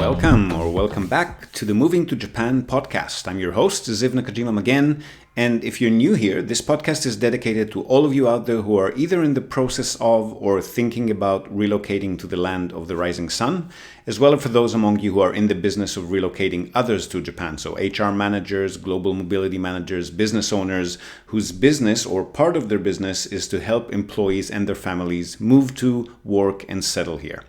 Welcome or welcome back to the Moving to Japan podcast. I'm your host, Ziv Nakajima again. And if you're new here, this podcast is dedicated to all of you out there who are either in the process of or thinking about relocating to the land of the rising sun, as well as for those among you who are in the business of relocating others to Japan. So HR managers, global mobility managers, business owners whose business or part of their business is to help employees and their families move to, work, and settle here.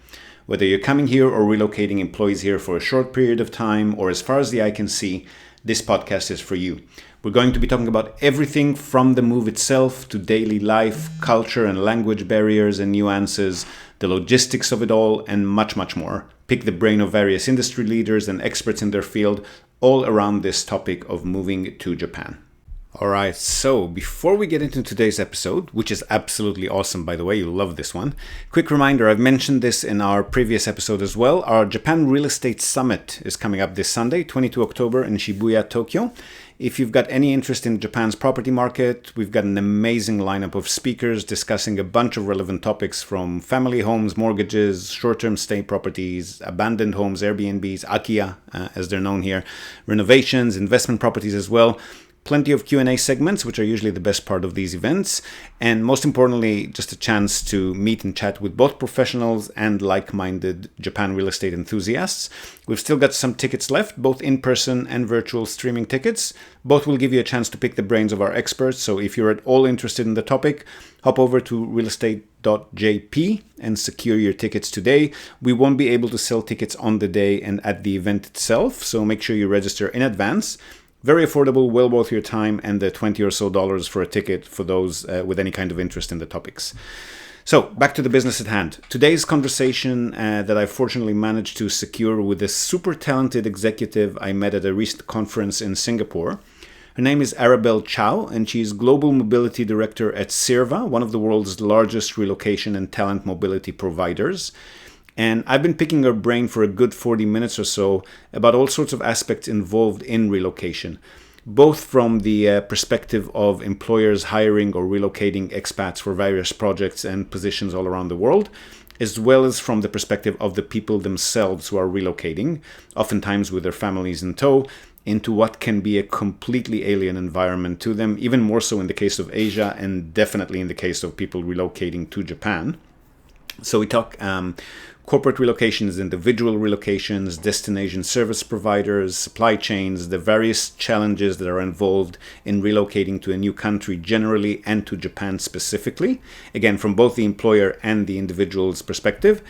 Whether you're coming here or relocating employees here for a short period of time or as far as the eye can see, this podcast is for you. We're going to be talking about everything from the move itself to daily life, culture and language barriers and nuances, the logistics of it all, and much, much more. Pick the brain of various industry leaders and experts in their field, all around this topic of moving to Japan. All right, so before we get into today's episode, which is absolutely awesome, by the way, you'll love this one. Quick reminder, I've mentioned this in our previous episode as well. Our Japan Real Estate Summit is coming up this Sunday, 22 October in Shibuya, Tokyo. If you've got any interest in Japan's property market, we've got an amazing lineup of speakers discussing a bunch of relevant topics from family homes, mortgages, short-term stay properties, abandoned homes, Airbnbs, Akiya, as they're known here, renovations, investment properties as well. Plenty of Q&A segments, which are usually the best part of these events. And most importantly, just a chance to meet and chat with both professionals and like-minded Japan real estate enthusiasts. We've still got some tickets left, both in-person and virtual streaming tickets. Both will give you a chance to pick the brains of our experts. So if you're at all interested in the topic, hop over to realestate.jp and secure your tickets today. We won't be able to sell tickets on the day and at the event itself, so make sure you register in advance. Very affordable, well worth your time, and the $20 or so for a ticket for those with any kind of interest in the topics. So, back to the business at hand. Today's conversation that I fortunately managed to secure with a super talented executive I met at a recent conference in Singapore. Her name is Arabelle Chaw, and she's Global Mobility Director at Sirva, one of the world's largest relocation and talent mobility providers. And I've been picking her brain for a good 40 minutes or so about all sorts of aspects involved in relocation, both from the perspective of employers hiring or relocating expats for various projects and positions all around the world, as well as from the perspective of the people themselves who are relocating, oftentimes with their families in tow, into what can be a completely alien environment to them, even more so in the case of Asia and definitely in the case of people relocating to Japan. So we talk corporate relocations, individual relocations, destination service providers, supply chains, the various challenges that are involved in relocating to a new country generally and to Japan specifically. Again, from both the employer and the individual's perspective.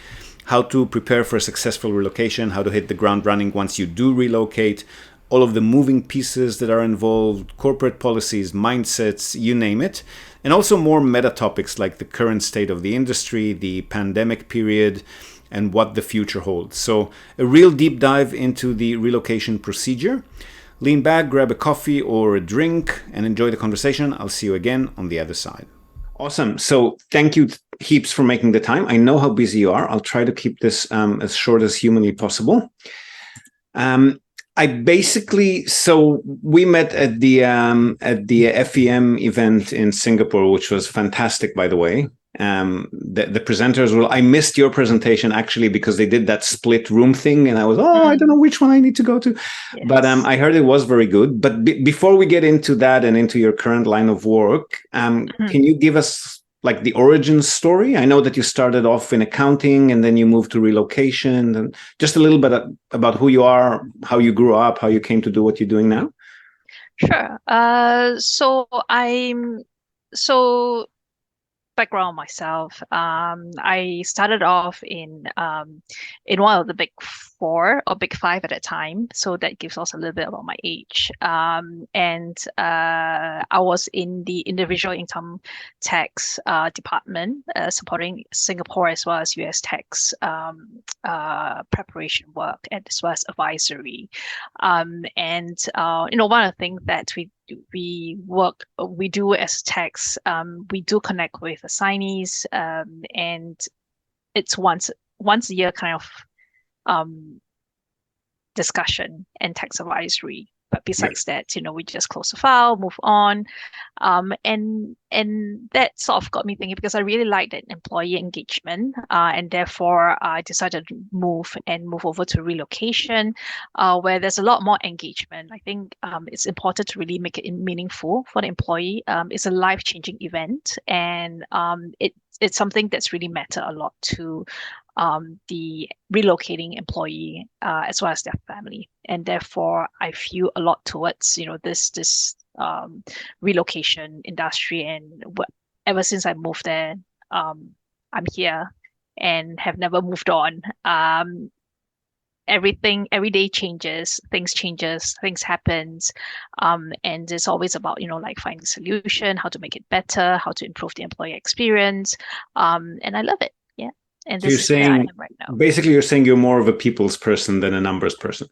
How to prepare for a successful relocation, how to hit the ground running once you do relocate, all of the moving pieces that are involved, corporate policies, mindsets, you name it. And also more meta topics like the current state of the industry, the pandemic period, and what the future holds. So a real deep dive into the relocation procedure. Lean back, grab a coffee or a drink, and enjoy the conversation. I'll see you again on the other side. Awesome. So thank you heaps for making the time. I know how busy you are. I'll try to keep this as short as humanly possible. So we met at the FEM event in Singapore, which was fantastic, by the way. The presenters I missed your presentation actually because they did that split room thing, and I was, I don't know which one I need to go to. Yes. But I heard it was very good. But before we get into that and into your current line of work, can you give us like the origin story? I know that you started off in accounting and then you moved to relocation, and just a little bit about who you are, how you grew up, how you came to do what you're doing now. Sure. Background myself. I started off in one of the big four or big five at that time, so that gives us a little bit about my age. And I was in the individual income tax department, supporting Singapore as well as US tax preparation work as well as advisory. One of the things that we do as tax, we do connect with assignees, and it's once a year kind of discussion and tax advisory But besides that, we just close the file, move on. And that sort of got me thinking, because I really like that employee engagement, and therefore I decided to move over to relocation, where there's a lot more engagement. I think it's important to really make it meaningful for the employee. It's a life-changing event, and it's something that's really matter a lot to the relocating employee, as well as their family. And therefore, I feel a lot towards this relocation industry. And ever since I moved there, I'm here and have never moved on. Every day changes, things happens, and it's always about like finding a solution, how to make it better, how to improve the employee experience, and I love it. Yeah. And So you're this is where I saying, am right now. basically, you're saying you're more of a people's person than a numbers person.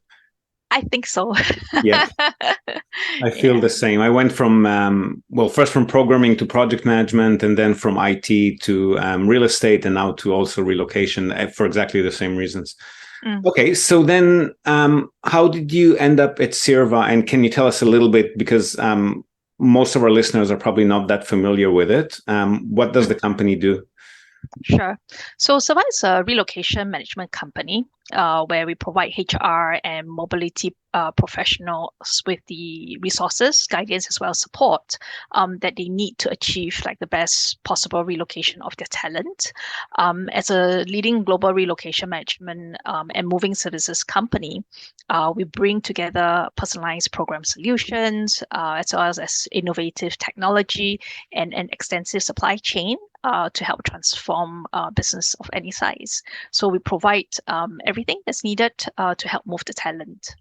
I think so. Yeah, I feel the same. I went from, first from programming to project management, and then from IT to real estate, and now to also relocation, for exactly the same reasons. Okay, so then how did you end up at Sirva? And can you tell us a little bit, because most of our listeners are probably not that familiar with it. What does the company do? Sure. So Sirva is a relocation management company, where we provide HR and mobility professionals with the resources, guidance, as well as support that they need to achieve like the best possible relocation of their talent. As a leading global relocation management and moving services company, we bring together personalized program solutions, as well as innovative technology and an extensive supply chain to help transform business of any size. So we provide everything that's needed to help move the talent.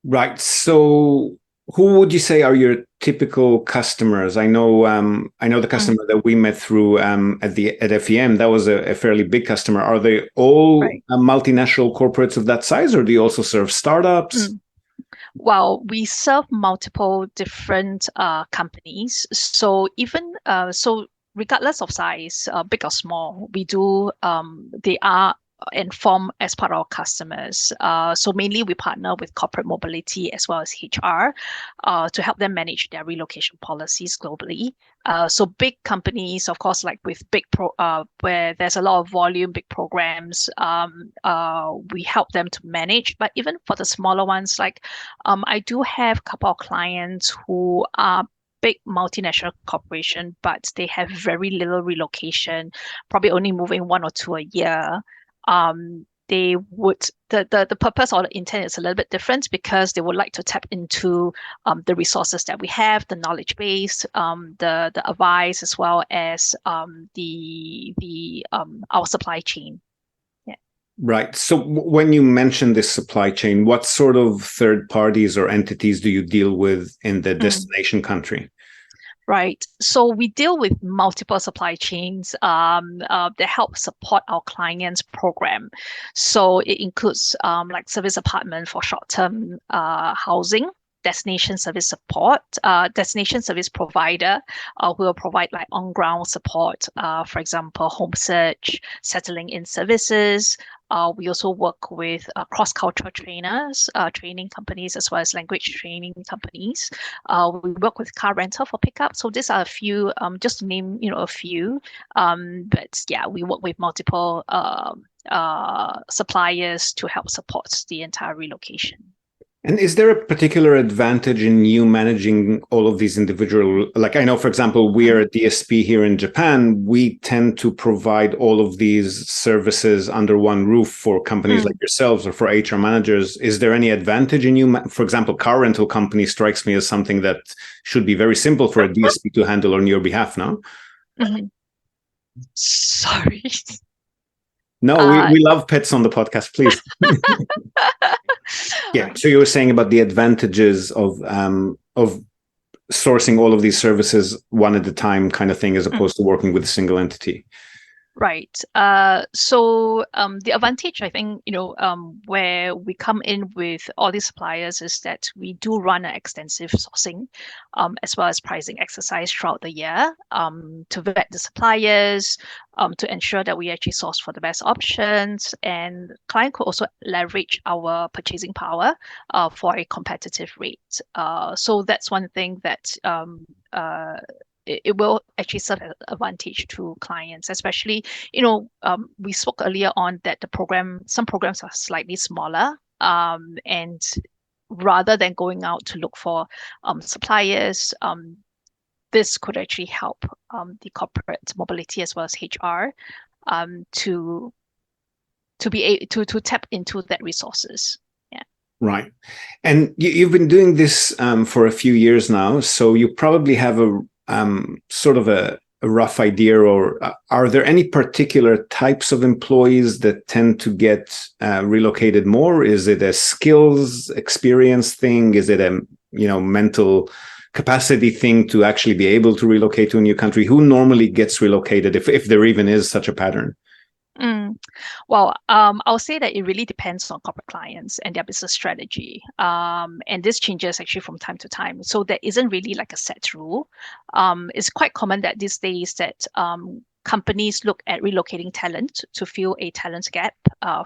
Right. So who would you say are your typical customers? I know the customer that we met through at FEM. That was a fairly big customer. Are they all multinational corporates of that size, or do you also serve startups? Well, we serve multiple different companies. So even regardless of size, big or small, we do they are informed as part of our customers. So mainly we partner with corporate mobility as well as HR to help them manage their relocation policies globally. So big companies, of course, like with where there's a lot of volume, big programs, we help them to manage. But even for the smaller ones, like I do have a couple of clients who are big multinational corporation, but they have very little relocation, probably only moving 1 or 2 a year. They would the purpose or the intent is a little bit different, because they would like to tap into the resources that we have, the knowledge base, the advice, as well as our supply chain. Yeah. Right. So when you mention this supply chain, what sort of third parties or entities do you deal with in the destination country? Right. So we deal with multiple supply chains that help support our clients' program. So it includes like service apartment for short-term housing, destination service support, destination service provider who will provide like on-ground support, for example, home search, settling in services. We also work with cross-cultural trainers, training companies, as well as language training companies. We work with car rental for pickup. So these are a few, just to name, a few. But yeah, we work with multiple suppliers to help support the entire relocation. And is there a particular advantage in you managing all of these individual, like I know, for example, we are a DSP here in Japan. We tend to provide all of these services under one roof for companies like yourselves or for HR managers. Is there any advantage in you? For example, car rental company strikes me as something that should be very simple for a DSP to handle on your behalf, no? Sorry. No, we love pets on the podcast, please. Yeah. So you were saying about the advantages of sourcing all of these services one at a time, kind of thing, as opposed to working with a single entity. Right. The advantage, I think, where we come in with all these suppliers is that we do run an extensive sourcing, as well as pricing exercise throughout the year, to vet the suppliers, to ensure that we actually source for the best options, and client could also leverage our purchasing power, for a competitive rate. So that's one thing that it will actually serve as an advantage to clients, especially, we spoke earlier on that some programs are slightly smaller, and rather than going out to look for suppliers, this could actually help the corporate mobility as well as HR, to be able to tap into that resources. Yeah. Right. And you've been doing this for a few years now, so you probably have a sort of a rough idea, or are there any particular types of employees that tend to get relocated more? Is it a skills, experience thing? Is it a mental capacity thing to actually be able to relocate to a new country? Who normally gets relocated, if there even is such a pattern? Well, I'll say that it really depends on corporate clients and their business strategy. And this changes actually from time to time. So there isn't really like a set rule. It's quite common that these days that companies look at relocating talent to fill a talent gap.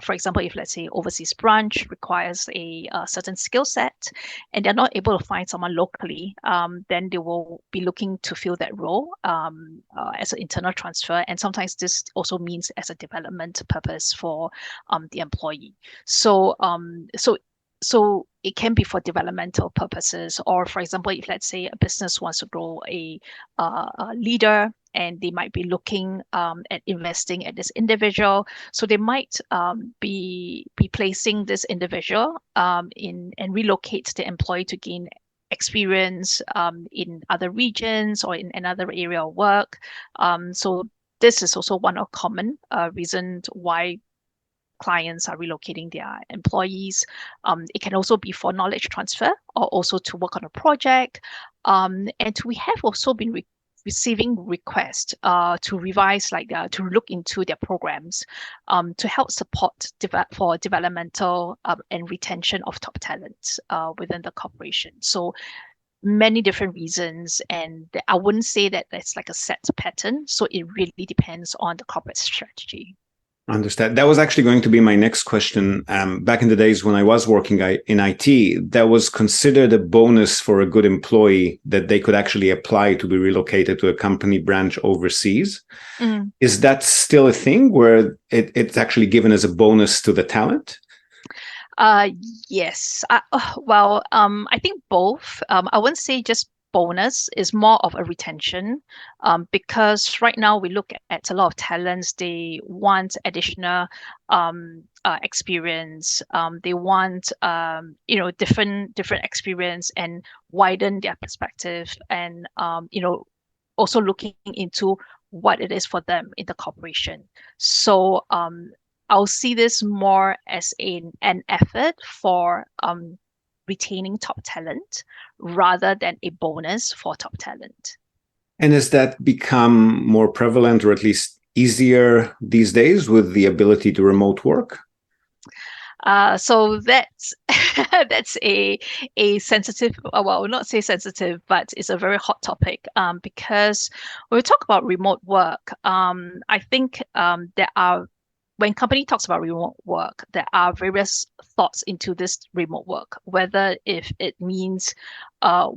For example, if let's say overseas branch requires a certain skill set and they're not able to find someone locally, then they will be looking to fill that role, as an internal transfer. And sometimes this also means as a development purpose for the employee. So it can be for developmental purposes, or for example, if let's say a business wants to grow a leader, and they might be looking at investing at this individual, so they might be placing this individual in and relocate the employee to gain experience in other regions or in another area of work. So this is also one of common reasons why clients are relocating their employees. It can also be for knowledge transfer or also to work on a project. And we have also been receiving requests to revise, to look into their programs, to help support for developmental and retention of top talents within the corporation. So many different reasons, and I wouldn't say that there's like a set pattern. So it really depends on the corporate strategy. Understand. That was actually going to be my next question. Back in the days when I was working in IT, that was considered a bonus for a good employee that they could actually apply to be relocated to a company branch overseas. Is that still a thing where it's actually given as a bonus to the talent? Yes. I think both. I wouldn't say just bonus, is more of a retention, because right now we look at a lot of talents. They want additional experience. They want different experience and widen their perspective, and also looking into what it is for them in the corporation. So I'll see this more as an effort for retaining top talent rather than a bonus for top talent. And has that become more prevalent, or at least easier these days, with the ability to remote work? So that's that's a sensitive, well, not say sensitive, but it's a very hot topic, because when we talk about remote work, I think when company talks about remote work, there are various thoughts into this remote work, whether if it means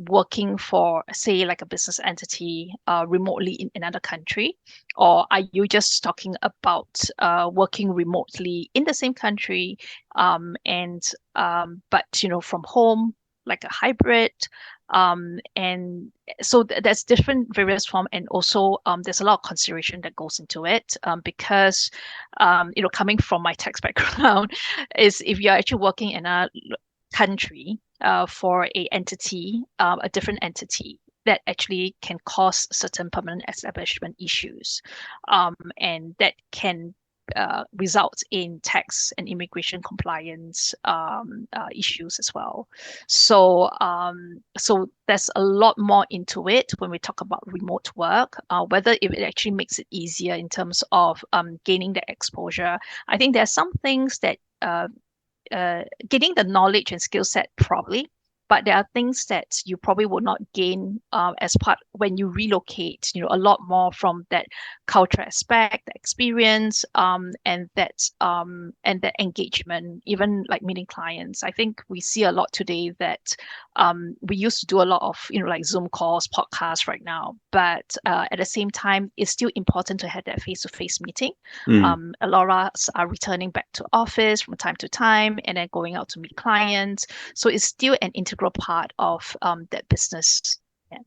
working for, say, like a business entity remotely in another country, or are you just talking about working remotely in the same country, but from home, like a hybrid. And so there's different various form, and also there's a lot of consideration that goes into it, because coming from my tax background, is if you're actually working in a country for a different entity, that actually can cause certain permanent establishment issues, and that can results in tax and immigration compliance issues as well. So there's a lot more into it when we talk about remote work, whether if it actually makes it easier in terms of gaining the exposure. I think there are some things that getting the knowledge and skill set probably, but there are things that you probably will not gain as part when you relocate, a lot more from that cultural aspect, the experience, and that engagement, even like meeting clients. I think we see a lot today that we used to do a lot of, like Zoom calls, podcasts right now, but at the same time, it's still important to have that face-to-face meeting. A lot of us are returning back to office from time to time and then going out to meet clients. So it's still an integral part of that business. Yeah.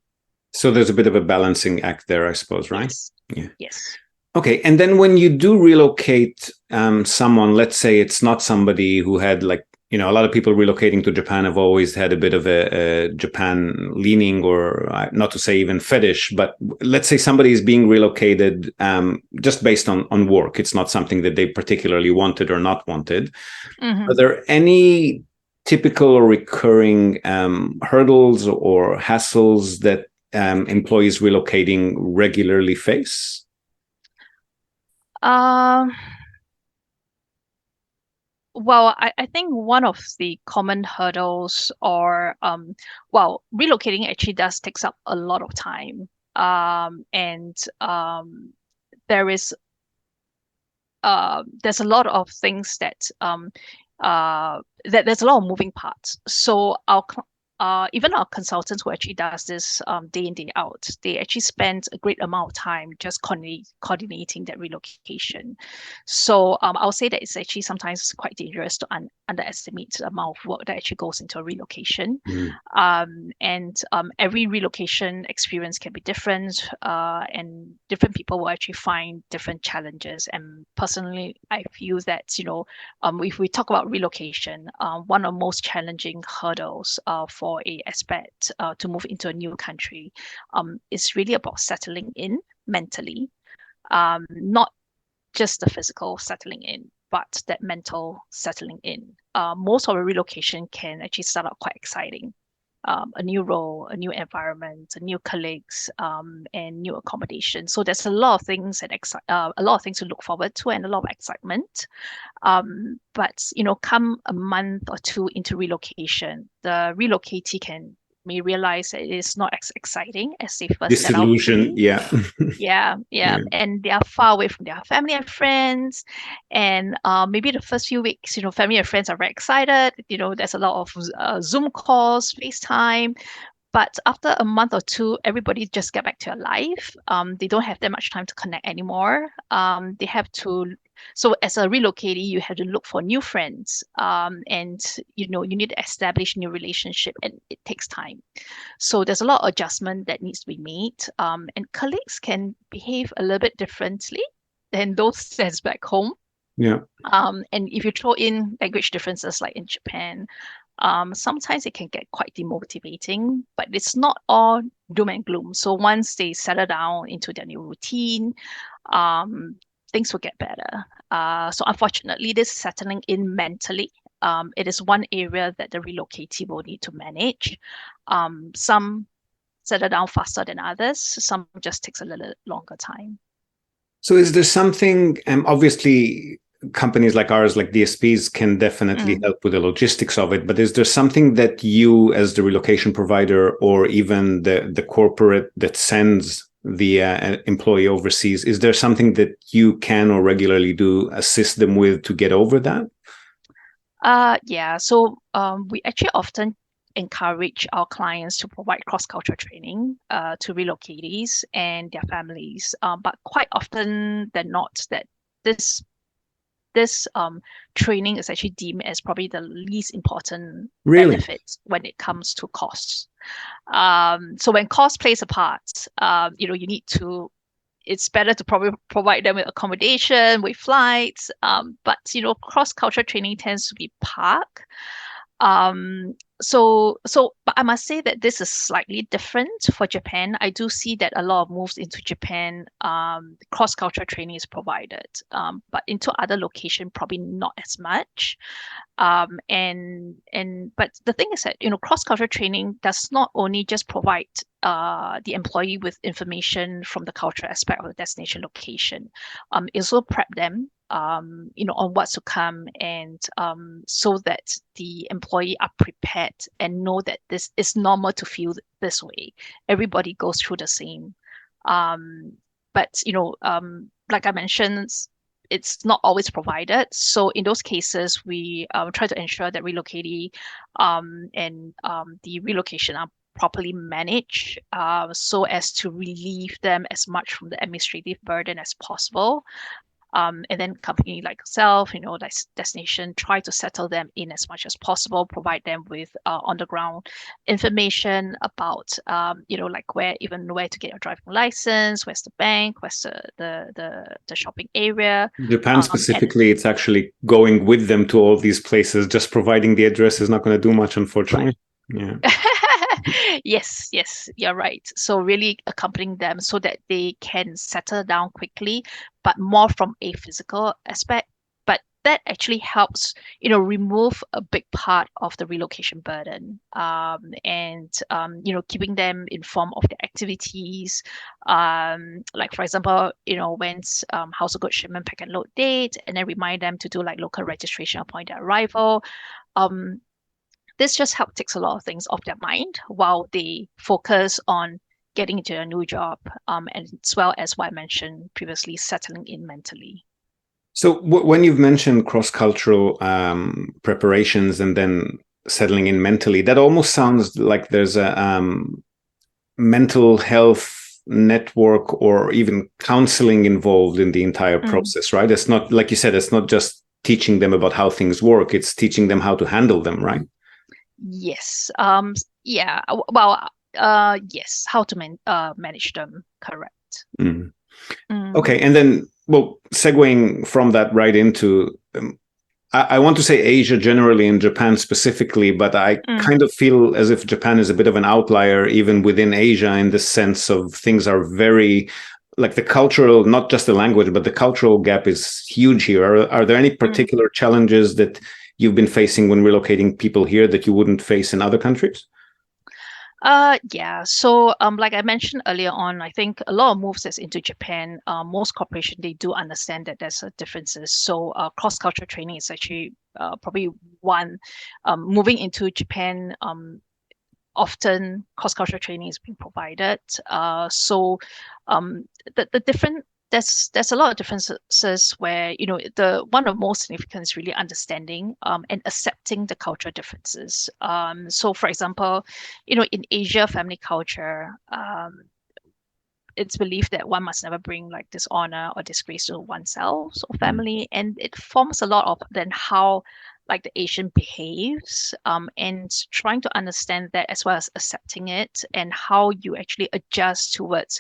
So there's a bit of a balancing act there, I suppose, right? Yes. Yeah. Yes. Okay. And then when you do relocate someone, let's say it's not somebody who had a lot of people relocating to Japan have always had a bit of a Japan leaning, or not to say even fetish, but let's say somebody is being relocated just based on work. It's not something that they particularly wanted or not wanted. Mm-hmm. Are there any typical or recurring hurdles or hassles that employees relocating regularly face? Well, I think one of the common hurdles or relocating actually does takes up a lot of time. And there is there's a lot of things that there's a lot of moving parts. So even our consultants who actually does this day in, day out, they actually spend a great amount of time just coordinating that relocation. So I'll say that it's actually sometimes quite dangerous to underestimate the amount of work that actually goes into a relocation. And every relocation experience can be different, and different people will actually find different challenges. And personally, I feel that, if we talk about relocation, one of the most challenging hurdles for a expat to move into a new country is really about settling in mentally, not just the physical settling in, but that mental settling in. Most of a relocation can actually start out quite exciting. A new role, a new environment, new colleagues, and new accommodation. So there's a lot of things a lot of things to look forward to and a lot of excitement. But come a month or two into relocation, the relocatee may realize that it is not as exciting as they first set out to be. Yeah. Yeah. And they are far away from their family and friends. And maybe the first few weeks, family and friends are very excited. There's a lot of Zoom calls, FaceTime. But after a month or two, everybody just get back to their life. They don't have that much time to connect anymore. They have to. So as a relocatee, you have to look for new friends, and you need to establish new relationship, and it takes time. So there's a lot of adjustment that needs to be made, and colleagues can behave a little bit differently than those that's back home. Yeah. And if you throw in language differences like in Japan, sometimes it can get quite demotivating, but it's not all doom and gloom. So once they settle down into their new routine, things will get better. So unfortunately, this settling in mentally, it is one area that the relocatee will need to manage. Some settle down faster than others. Some just takes a little longer time. So is there something, obviously companies like ours, like DSPs, can definitely help with the logistics of it, but is there something that you as the relocation provider or even the corporate that sends the employee overseas, is there something that you can or regularly do assist them with to get over that? Yeah, so we actually often encourage our clients to provide cross-cultural training to relocatees and their families, but quite often than not that this training is actually deemed as probably the least important benefit when it comes to costs. So when cost plays a part, you need to. It's better to probably provide them with accommodation, with flights, but cross-cultural training tends to be park. But I must say that this is slightly different for Japan. I do see that a lot of moves into Japan, cross-cultural training is provided, but into other location, probably not as much. But the thing is that, cross-cultural training does not only just provide the employee with information from the cultural aspect of the destination location, it also prep them on what's to come, and so that the employee are prepared and know that this is normal to feel this way. Everybody goes through the same. But like I mentioned, it's not always provided. So in those cases, we try to ensure that relocating and the relocation are properly managed, so as to relieve them as much from the administrative burden as possible. And then company like yourself, like destination, try to settle them in as much as possible, provide them with on the ground information about, like where to get your driving license, where's the bank, where's the shopping area. Japan specifically, it's actually going with them to all these places. Just providing the address is not going to do much, unfortunately. Right. Yeah. Yes, you're right. So really accompanying them so that they can settle down quickly, but more from a physical aspect. But that actually helps, remove a big part of the relocation burden, and keeping them informed of the activities. Like for example, when's house of goods shipment pack and load date, and then remind them to do like local registration upon their arrival. This just takes a lot of things off their mind while they focus on getting into a new job, and as well as what I mentioned previously, settling in mentally. So when you've mentioned cross-cultural preparations and then settling in mentally, that almost sounds like there's a mental health network or even counseling involved in the entire process, right? It's not, like you said, it's not just teaching them about how things work, it's teaching them how to handle them, right? Yes. Yeah. Well, yes. How to manage them. Correct. Okay. And then, well, segueing from that right into, I want to say Asia generally and Japan specifically, but I kind of feel as if Japan is a bit of an outlier even within Asia, in the sense of things are very, like the cultural, not just the language, but the cultural gap is huge here. Are there any particular challenges that you've been facing when relocating people here that you wouldn't face in other countries? Yeah. So, like I mentioned earlier on, I think a lot of moves that's into Japan, most corporations, they do understand that there's differences. So, cross-cultural training is actually probably one. Moving into Japan, often cross-cultural training is being provided. So, the different there's a lot of differences where the one of the most significant is really understanding and accepting the cultural differences. So for example, in Asia family culture, it's believed that one must never bring like dishonor or disgrace to oneself or family, and it forms a lot of then how like the Asian behaves, and trying to understand that as well as accepting it, and how you actually adjust towards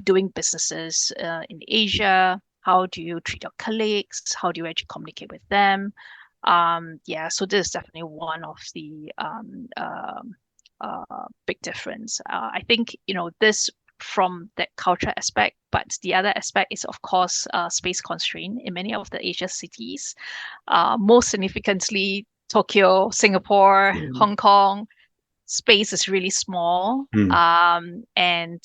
doing businesses in Asia. How do you treat your colleagues? How do you actually communicate with them? Yeah, so this is definitely one of the big difference. I think this from that culture aspect, but the other aspect is of course space constraint in many of the Asia cities. Most significantly, Tokyo, Singapore, Hong Kong, space is really small, and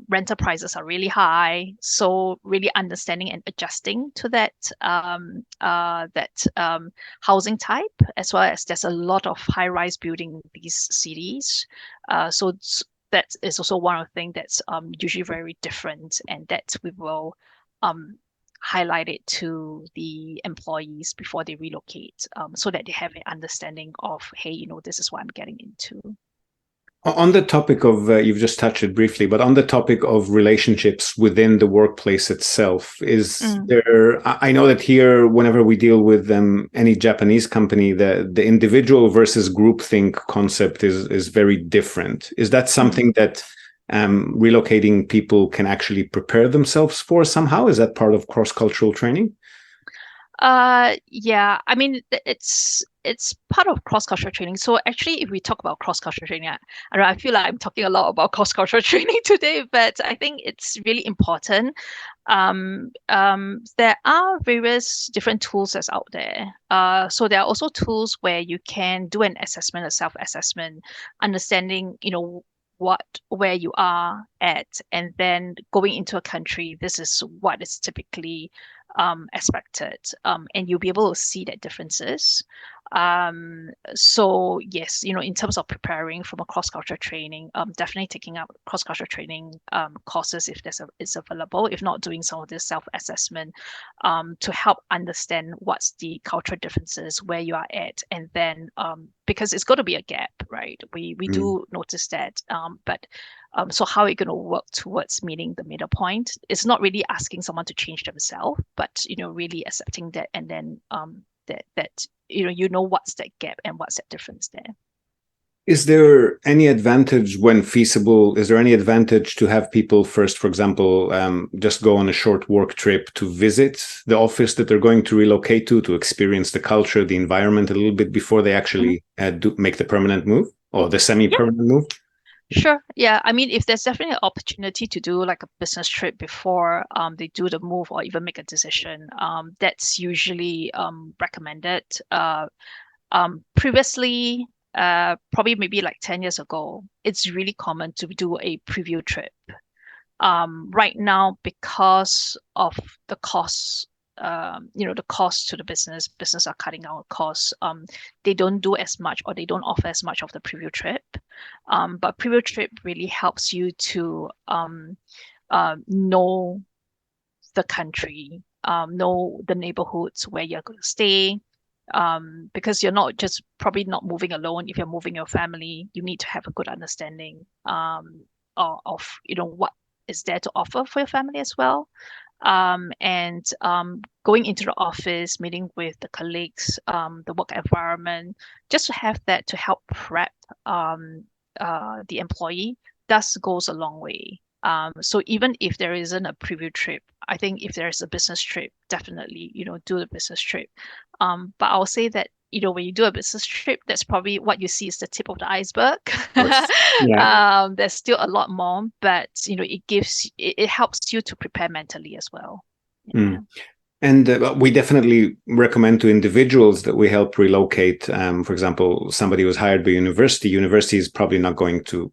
rental prices are really high. So really understanding and adjusting to that housing type, as well as there's a lot of high-rise building in these cities. So that is also one of the things that's usually very different, and that we will highlight it to the employees before they relocate, so that they have an understanding of, hey, this is what I'm getting into. On the topic of, you've just touched it briefly, but on the topic of relationships within the workplace itself, is there, I know that here, whenever we deal with any Japanese company, the individual versus groupthink concept is very different. Is that something that relocating people can actually prepare themselves for somehow? Is that part of cross-cultural training? Yeah, I mean, it's part of cross-cultural training. So actually, if we talk about cross-cultural training, I don't know, I feel like I'm talking a lot about cross-cultural training today, but I think it's really important. There are various different tools that's out there. So there are also tools where you can do an assessment, a self-assessment, understanding, where you are at, and then going into a country, this is what is typically expected, and you'll be able to see that differences. So yes, in terms of preparing from a cross-cultural training, definitely taking up cross-cultural training courses if is available. If not, doing some of this self-assessment to help understand what's the cultural differences, where you are at, and then because it's got to be a gap, right? We Mm. do notice that, but so how are you going to work towards meeting the middle point? It's not really asking someone to change themselves, but really accepting that, and then that what's that gap and what's that difference there. Is there any advantage when feasible? Is there any advantage to have people first, for example, just go on a short work trip to visit the office that they're going to relocate to experience the culture, the environment a little bit before they actually make the permanent move or the Yeah, semi-permanent move? sure. Yeah, I mean, if there's definitely an opportunity to do like a business trip before they do the move or even make a decision, that's usually recommended. Previously, probably maybe like 10 years ago, it's really common to do a preview trip. Right now, because of the costs, the cost to the business are cutting down costs. They don't do as much, or they don't offer as much of the preview trip. But preview trip really helps you to know the country, know the neighborhoods where you're going to stay. Because you're not just probably not moving alone. If you're moving your family, you need to have a good understanding of what is there to offer for your family as well. And going into the office, meeting with the colleagues, the work environment, just to have that to help prep the employee, does goes a long way. So even if there isn't a preview trip, I think if there's a business trip, definitely, do the business trip. But I'll say that, when you do a business trip, that's probably what you see is the tip of the iceberg. Of course. Yeah. There's still a lot more, but it helps you to prepare mentally as well. Yeah. Mm. And we definitely recommend to individuals that we help relocate. For example, somebody who's hired by university. University is probably not going to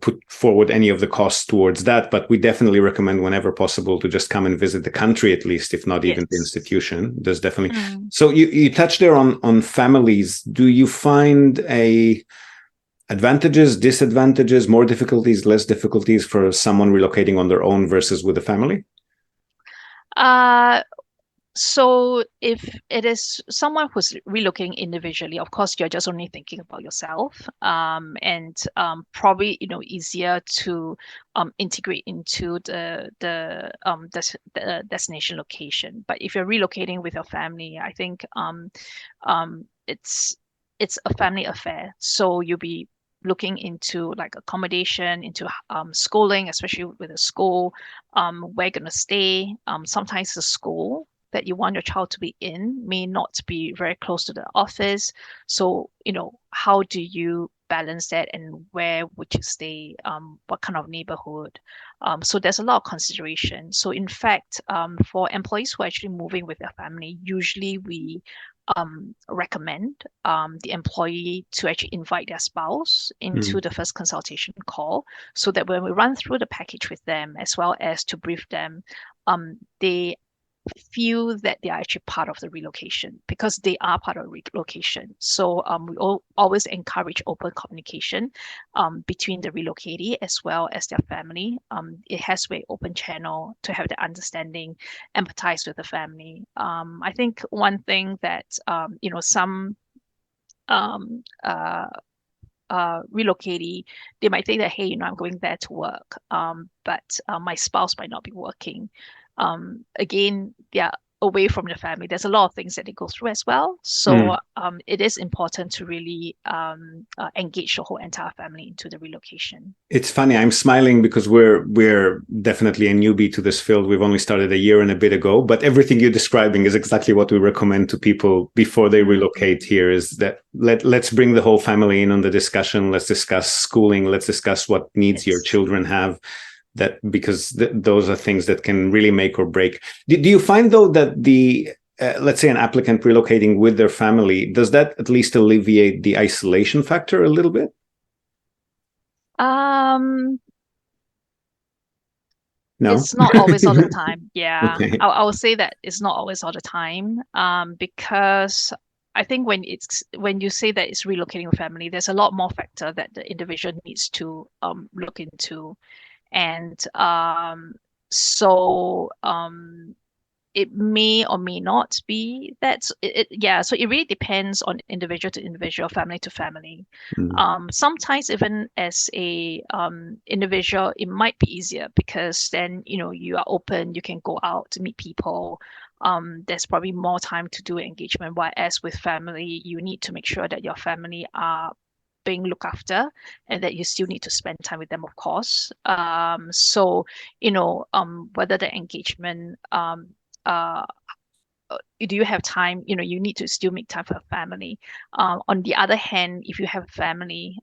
put forward any of the costs towards that, but we definitely recommend whenever possible to just come and visit the country at least, if not even the Yes. institution. There's definitely. Mm. So you touched there on families. Do you find advantages, disadvantages, more difficulties, less difficulties for someone relocating on their own versus with a family? Uh, So if it is someone who's relocating individually, of course, you're just only thinking about yourself, and probably easier to integrate into the destination location. But if you're relocating with your family, I think it's a family affair. So you'll be looking into like accommodation, into schooling, especially with a school, where you're gonna stay. Sometimes the school that you want your child to be in may not be very close to the office. So, how do you balance that, and where would you stay? What kind of neighborhood? So there's a lot of consideration. So in fact, for employees who are actually moving with their family, usually we recommend the employee to actually invite their spouse into the first consultation call, so that when we run through the package with them, as well as to brief them, they feel that they are actually part of the relocation, because they are part of relocation. So we always encourage open communication between the relocatee as well as their family. It has to be an open channel to have the understanding, empathize with the family. I think one thing that some um, uh, relocatee, they might think that, hey, I'm going there to work, but my spouse might not be working. Again, there are away from the family. There's a lot of things that they go through as well. Mm. So it is important to really engage the whole entire family into the relocation. It's funny. I'm smiling because we're definitely a newbie to this field. We've only started a year and a bit ago, but everything you're describing is exactly what we recommend to people before they relocate here. Is that let's bring the whole family in on the discussion. Let's discuss schooling. Let's discuss what needs your children have. That because those are things that can really make or break. Do you find though that the let's say an applicant relocating with their family, does that at least alleviate the isolation factor a little bit? No. It's not always all the time. Yeah, Okay. I would say that it's not always all the time. Because I think when you say that it's relocating a family, there's a lot more factor that the individual needs to look into, and so it may or may not be that yeah, so it really depends on individual to individual, family to family. Mm. Sometimes even as a individual it might be easier because then you are open, you can go out to meet people. There's probably more time to do engagement, whereas with family you need to make sure that your family are being looked after and that you still need to spend time with them, of course. So whether the engagement uh do you have time, you need to still make time for your family. On the other hand, if you have a family,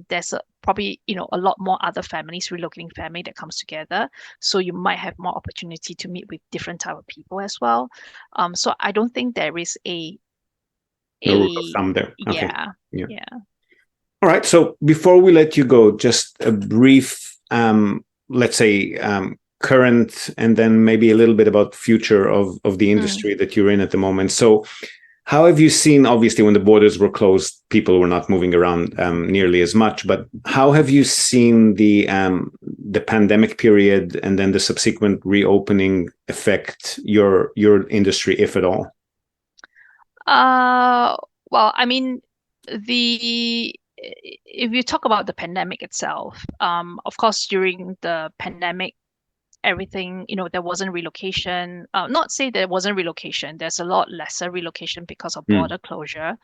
there's probably a lot more other families, relocating family, that comes together, so you might have more opportunity to meet with different type of people as well. So I don't think there is No rule of a thumb there. Okay. yeah. Yeah. Yeah. All right. So before we let you go, just a brief, let's say, current and then maybe a little bit about future of the Mm. industry that you're in at the moment. So how have you seen, obviously, when the borders were closed, people were not moving around nearly as much, but how have you seen the pandemic period and then the subsequent reopening affect your industry, if at all? Uh, well, I mean, the if you talk about the pandemic itself, of course, during the pandemic, everything, there wasn't relocation. Not say there wasn't relocation. There's a lot lesser relocation because of Mm. border closure.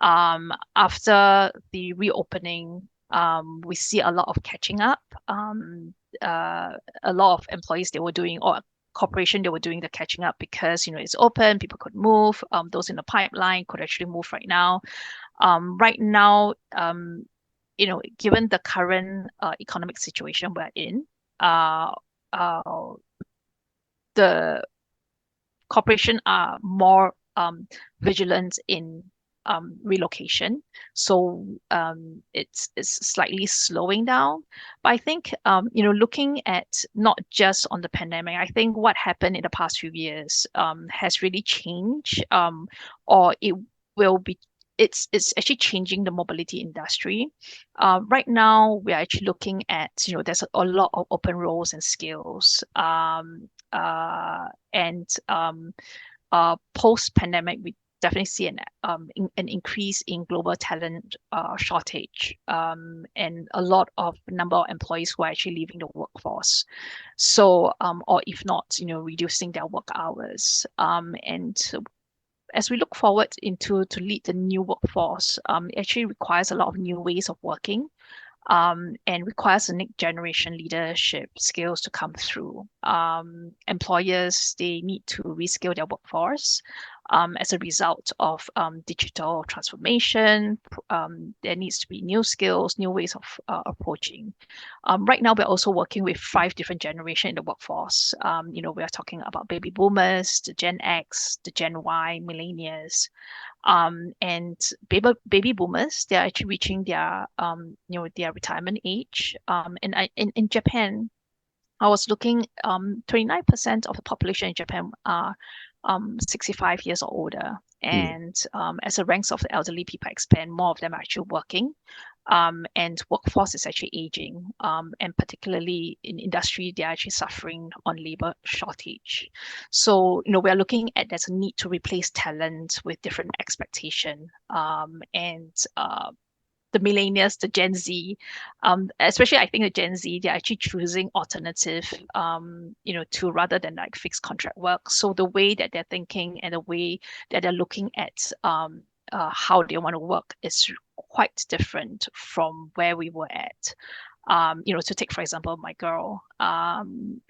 After the reopening, we see a lot of catching up. A lot of employees they were doing, or corporation they were doing the catching up because it's open, people could move. Those in the pipeline could actually move right now. Right now, given the current economic situation we're in, uh, uh, the corporation are more vigilant in relocation. So it's slightly slowing down. But I think looking at not just on the pandemic, I think what happened in the past few years has really changed, or it will be. It's actually changing the mobility industry. Right now, we are actually looking at there's a lot of open roles and skills. And Post-pandemic, we definitely see an increase in global talent shortage, and a lot of number of employees who are actually leaving the workforce. So, or if not, reducing their work hours. And as we look forward into to lead the new workforce, it actually requires a lot of new ways of working, and requires the next generation leadership skills to come through. Employers, they need to reskill their workforce as a result of digital transformation. There needs to be new skills, new ways of approaching. Right now, we're also working with 5 different generations in the workforce. We are talking about baby boomers, the Gen X, the Gen Y, millennials. And baby boomers, they're actually reaching their retirement age. And in Japan, I was looking, 29% of the population in Japan are 65 years or older. Mm. And as the ranks of the elderly people expand, more of them are actually working. And workforce is actually aging. And particularly in industry, they're actually suffering on labor shortage. So, we're looking at there's a need to replace talent with different expectation. And the millennials, the Gen Z, especially I think the Gen Z, they're actually choosing alternative, to rather than like fixed contract work. So the way that they're thinking and the way that they're looking at how they want to work is quite different from where we were at. To take, for example, my girl,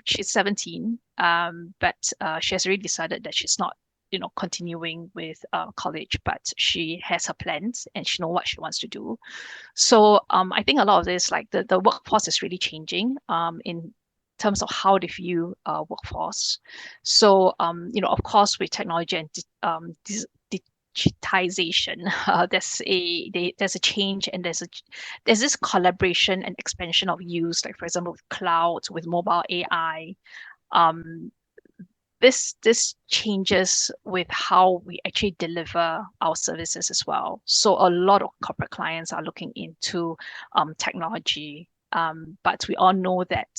she's 17, but she has already decided that she's not, continuing with college, but she has her plans and she knows what she wants to do. So I think a lot of this, like the workforce is really changing in terms of how they view workforce. So, of course, with technology and digitization, there's a change and there's this collaboration and expansion of use, like for example, with cloud, with mobile AI. Um, this changes with how we actually deliver our services as well. So a lot of corporate clients are looking into technology, but we all know that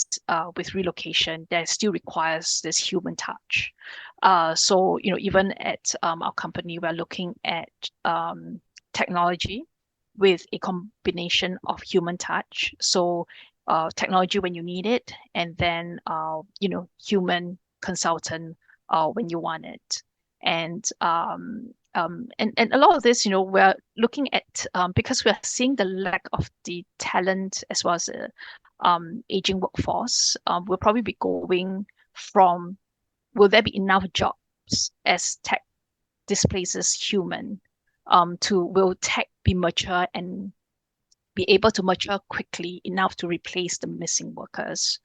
with relocation, there still requires this human touch. So even at our company, we're looking at technology with a combination of human touch. So technology when you need it, and then human consultant when you want it. And a lot of this, we're looking at because we're seeing the lack of the talent as well as the aging workforce. We'll probably be going from will there be enough jobs as tech displaces human to will tech be mature and be able to mature quickly enough to replace the missing workers.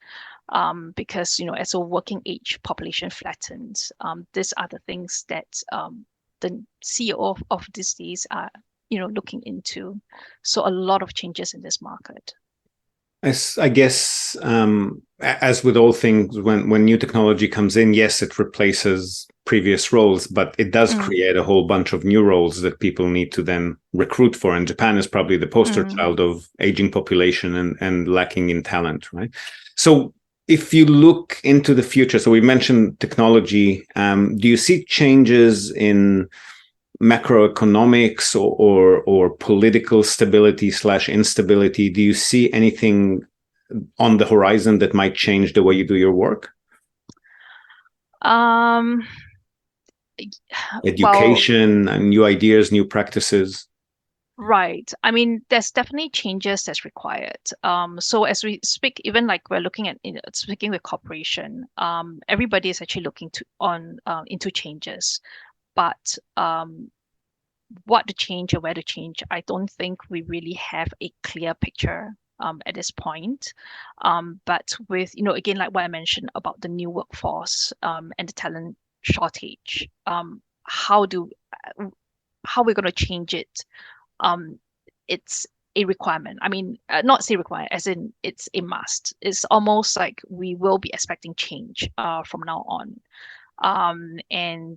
Because as a working age population flattens, these are the things that the CEO of these days are looking into. So a lot of changes in this market. I guess, as with all things, when new technology comes in, yes, it replaces previous roles, but it does create a whole bunch of new roles that people need to then recruit for. And Japan is probably the poster child of aging population and lacking in talent, right? So if you look into the future, so we mentioned technology, do you see changes in macroeconomics or political stability / instability? Do you see anything on the horizon that might change the way you do your work? Education, Well, new ideas, new practices. right. I mean, there's definitely changes that's required. So as we speak, even like we're looking at speaking with corporation, everybody is actually looking into changes. But what to change or where to change, I don't think we really have a clear picture at this point. But with, again, like what I mentioned about the new workforce and the talent shortage, how we're going to change it? It's a requirement. I mean, not say requirement, as in it's a must. It's almost like we will be expecting change from now on. And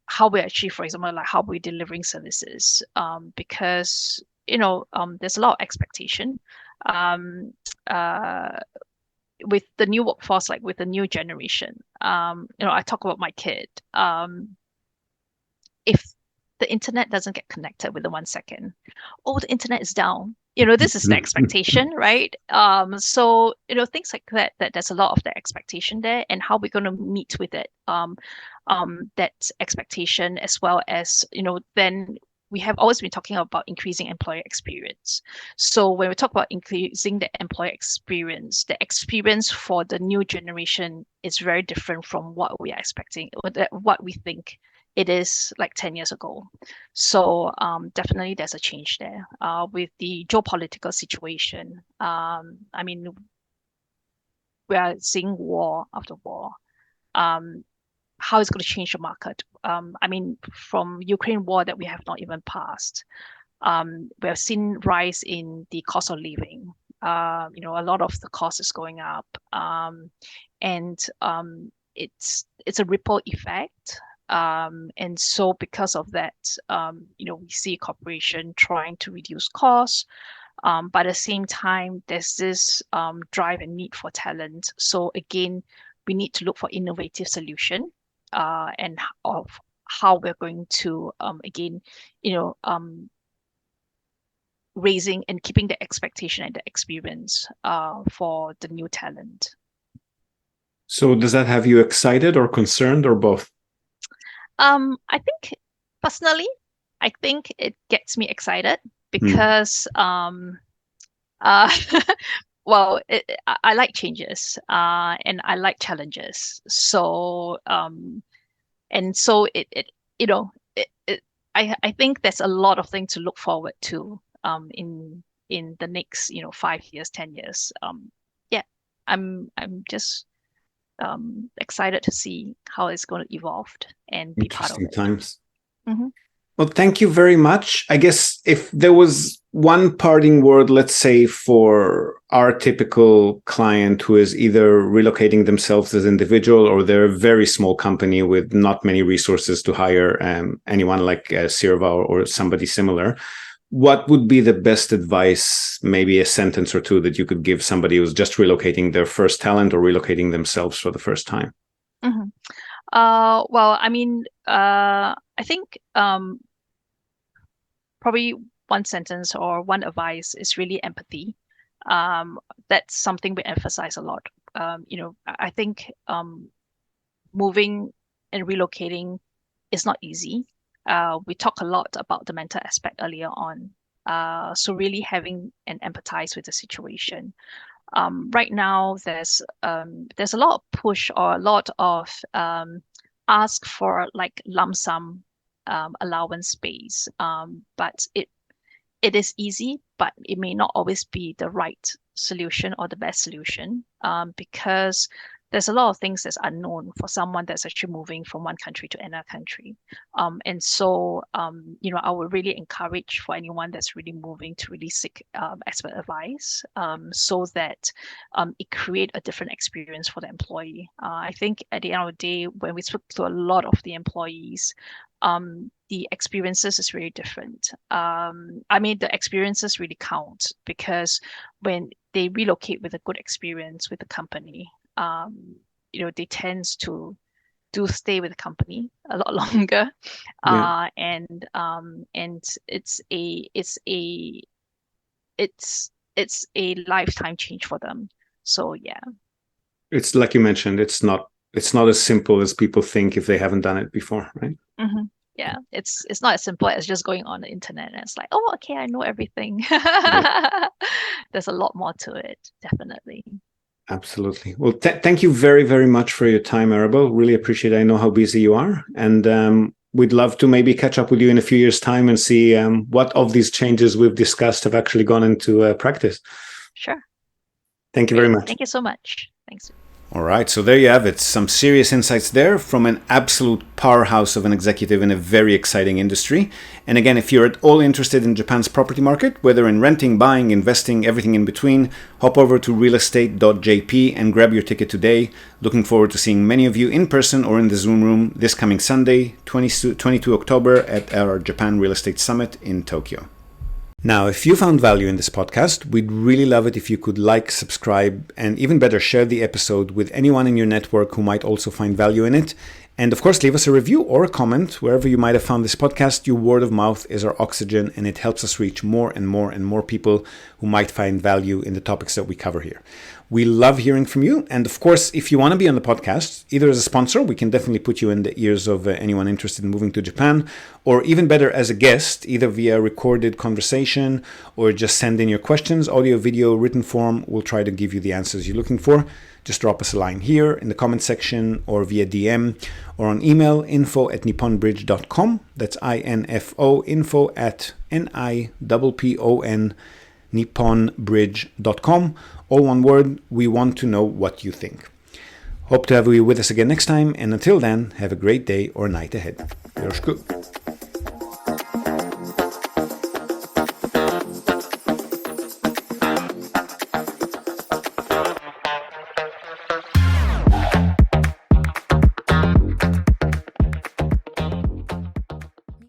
how we actually, for example, like how we're delivering services, because there's a lot of expectation uh, with the new workforce, like with the new generation. I talk about my kid. If the internet doesn't get connected within 1 second, oh, the internet is down. This is the expectation, right? So things like that there's a lot of the expectation there, and how we're going to meet with it. That expectation, as well as then we have always been talking about increasing employer experience. So when we talk about increasing the employer experience, the experience for the new generation is very different from what we are expecting, or what we think it is like 10 years ago. So definitely there's a change there with the geopolitical situation. I mean, we are seeing war after war. How it's going to change the market. I mean, from Ukraine war that we have not even passed, we have seen rise in the cost of living. A lot of the cost is going up, and it's a ripple effect. And so because of that, we see corporation trying to reduce costs. But at the same time, there's this drive and need for talent. So again, we need to look for innovative solution and of how we're going to again, raising and keeping the expectation and the experience for the new talent. So does that have you excited or concerned or both? I think personally, I think it gets me excited because well, I like changes and I like challenges. So and so it you know I think there's a lot of things to look forward to in the next 5 years, 10 years. Yeah, I'm just excited to see how it's going to evolve and be part of Interesting it. times. Mm-hmm. Well, thank you very much. I guess if there was one parting word, let's say, for our typical client who is either relocating themselves as individual or they're a very small company with not many resources to hire anyone like Sirva or somebody similar, what would be the best advice, maybe a sentence or two that you could give somebody who's just relocating their first talent or relocating themselves for the first time? Mm-hmm. Well, I mean, I think probably one sentence or one advice is really empathy. That's something we emphasize a lot. I think moving and relocating is not easy. We talk a lot about the mental aspect earlier on. So really having and empathize with the situation. Right now, there's a lot of push or a lot of ask for like lump sum allowance space. But it is easy, but it may not always be the right solution or the best solution because there's a lot of things that's unknown for someone that's actually moving from one country to another country. And so, I would really encourage for anyone that's really moving to really seek expert advice so that it create a different experience for the employee. I think at the end of the day, when we speak to a lot of the employees, the experiences is really different. I mean, the experiences really count because when they relocate with a good experience with the company, they tend to do stay with the company a lot longer. Yeah. And it's a lifetime change for them. So yeah. It's like you mentioned, it's not as simple as people think if they haven't done it before, right? Mm-hmm. Yeah, it's not as simple as just going on the internet and it's like, oh, okay, I know everything. Yeah. There's a lot more to it, definitely. Absolutely. Well, thank you very, very much for your time, Arabelle. Really appreciate it. I know how busy you are. And we'd love to maybe catch up with you in a few years' time and see what of these changes we've discussed have actually gone into practice. Sure. Thank you very much. Thank you so much. Thanks. All right, so there you have it. Some serious insights there from an absolute powerhouse of an executive in a very exciting industry. And again, if you're at all interested in Japan's property market, whether in renting, buying, investing, everything in between, hop over to realestate.jp and grab your ticket today. Looking forward to seeing many of you in person or in the Zoom room this coming Sunday, 22 October at our Japan Real Estate Summit in Tokyo. Now, if you found value in this podcast, we'd really love it if you could like, subscribe, and even better, share the episode with anyone in your network who might also find value in it. And of course, leave us a review or a comment wherever you might have found this podcast. Your word of mouth is our oxygen, and it helps us reach more and more and more people who might find value in the topics that we cover here. We love hearing from you. And of course, if you want to be on the podcast, either as a sponsor, we can definitely put you in the ears of anyone interested in moving to Japan, or even better, as a guest, either via recorded conversation or just send in your questions, audio, video, written form. We'll try to give you the answers you're looking for. Just drop us a line here in the comment section or via DM or on email, info@nipponbridge.com. That's info, info@NIPPON, nipponbridge.com. All one word. We want to know what you think. Hope to have you with us again next time. And until then, have a great day or night ahead. Yoroshiku.